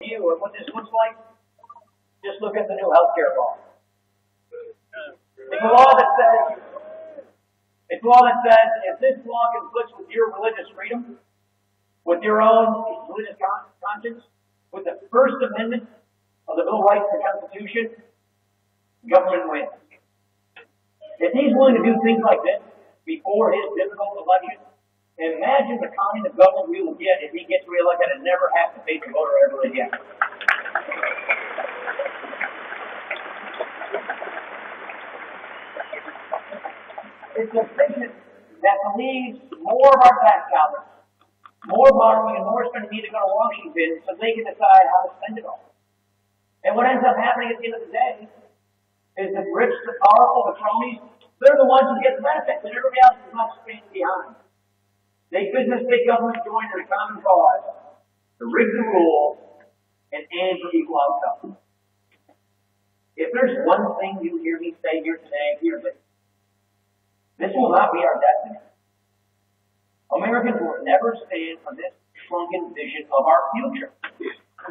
view of what this looks like, just look at the new health care law. It's a law that says if this law conflicts with your religious freedom, with your own religious conscience, with the First Amendment of the Bill of Rights and the Constitution, government wins. If he's willing to do things like this before his difficult election, imagine the kind of government we will get if he gets reelected and never has to face a voter ever again. It's a vision that believes more of our tax dollars, more borrowing and more spending need to go to Washington so they can decide how to spend it all. And what ends up happening at the end of the day is the rich, the powerful, the cronies, they're the ones who get the benefits and everybody else is left standing behind. Big business, big government join in a common cause to rig the rules and aim for equal outcomes. If there's one thing you hear me say here today, here's it. This will not be our destiny. Americans will never stand for this shrunken vision of our future.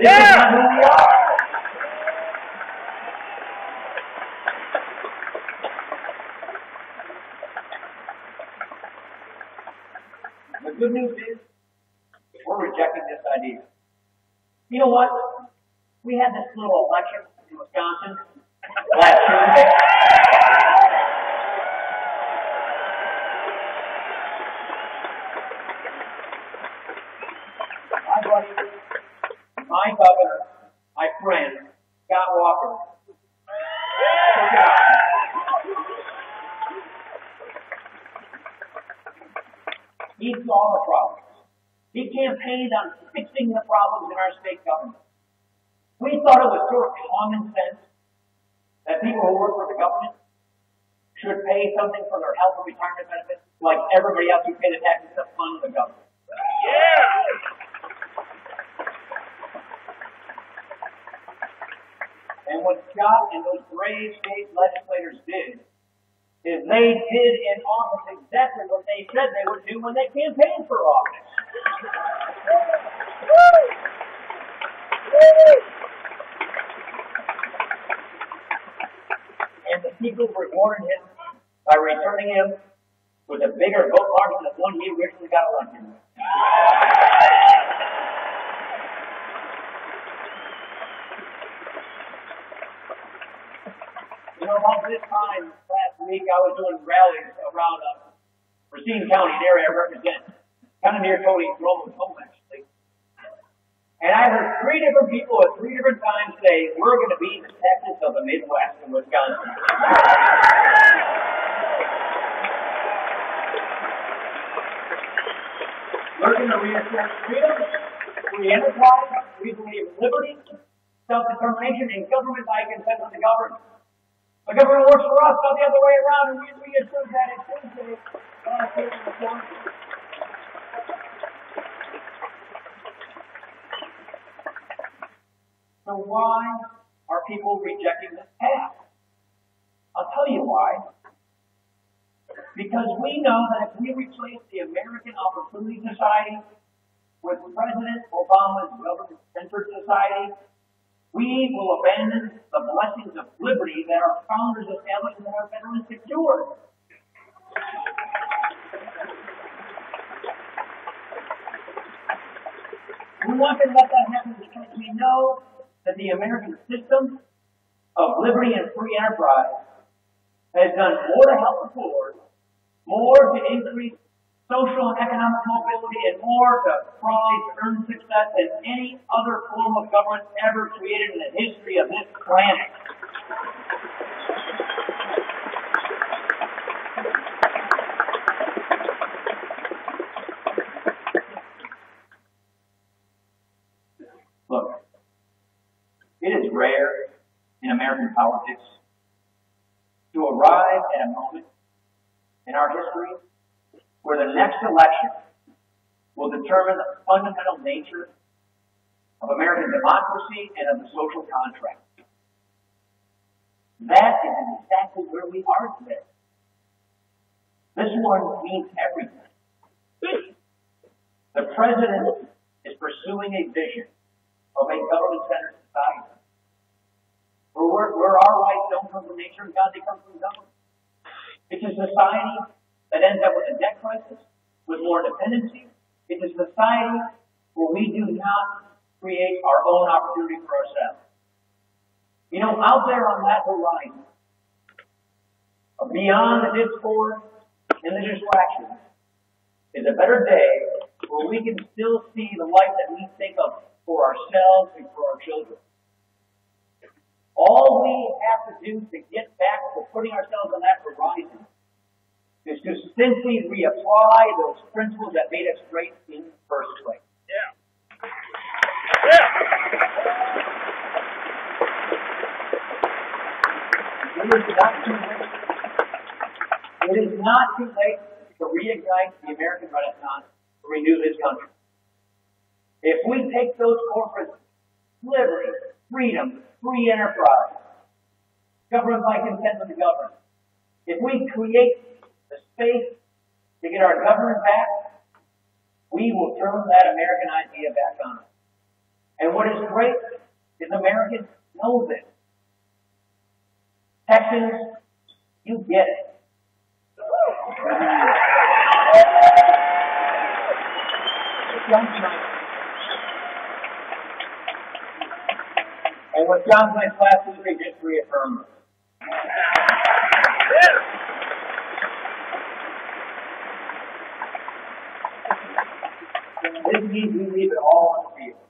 This is not who we are. The good news is, we're rejecting this idea. You know what? We had this little election in Wisconsin last Tuesday. My buddy, my governor, my friend, Scott Walker, he saw the problems. He campaigned on fixing the problems in our state government. We thought it was sort of common sense that people who work for the government should pay something for their health and retirement benefits like everybody else who pay the taxes to fund the government. And what Scott and those brave state legislators did is they did in office exactly what they said they would do when they campaigned for office. And the people rewarded him by returning him with a bigger vote margin than the one he originally got elected with. You know, about this time last week, I was doing rallies around Racine County, the area I represent, kind of near Tony Romo's home, actually. And I heard three different people at three different times say, we're going to be the Texas of the Midwest in Wisconsin. We're going to reassert freedom, free enterprise, we believe in liberty, self-determination, and government by consent of the governed. The government works for us, not the other way around, and we reassert that in Tuesday. So why are people rejecting this path? I'll tell you why. Because we know that if we replace the American Opportunity Society with President Obama's government-centered society, we will abandon the blessings of liberty that our founders established and that our veterans secured. We want to let that happen because we know that the American system of liberty and free enterprise has done more to help the poor, more to increase social and economic mobility, and more to rise and earn success than any other form of government ever created in the history of this planet. Look, it is rare in American politics to arrive at a moment in our history where the next election will determine the fundamental nature of American democracy and of the social contract. That is exactly where we are today. This one means everything. The president is pursuing a vision of of a government-centered society. Where our rights don't come from nature and God, they come from government. It's a society that ends up with a debt crisis, with more dependency. It's a society where we do not create our own opportunity for ourselves. You know, out there on that horizon, beyond the discord and the distractions, is a better day where we can still see the life that we think of for ourselves and for our children. All we have to do to get back to putting ourselves on that horizon is to simply reapply those principles that made us great in the first place. Yeah. Yeah. It is not too late. It is not too late to reignite the American Renaissance, to renew this country. If we take those corporate liberty, freedom, free enterprise, government by consent of the government, if we create the space to get our government back, we will turn that American idea back on. And what is great is Americans know this. Texans, you get it. And what John's like last week just reaffirmed. This means we leave it all on the field.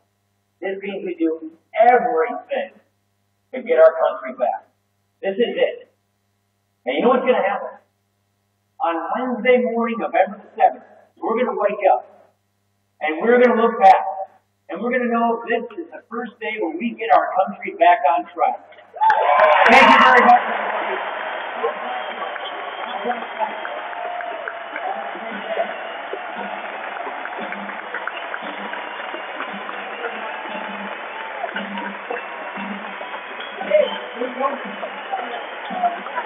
This means we do everything to get our country back. This is it. And you know what's going to happen? On Wednesday morning, November the 7th, we're going to wake up. And we're going to look back. And we're going to know this is the first day where we get our country back on track. Thank you very much, everybody. Hey, we're going.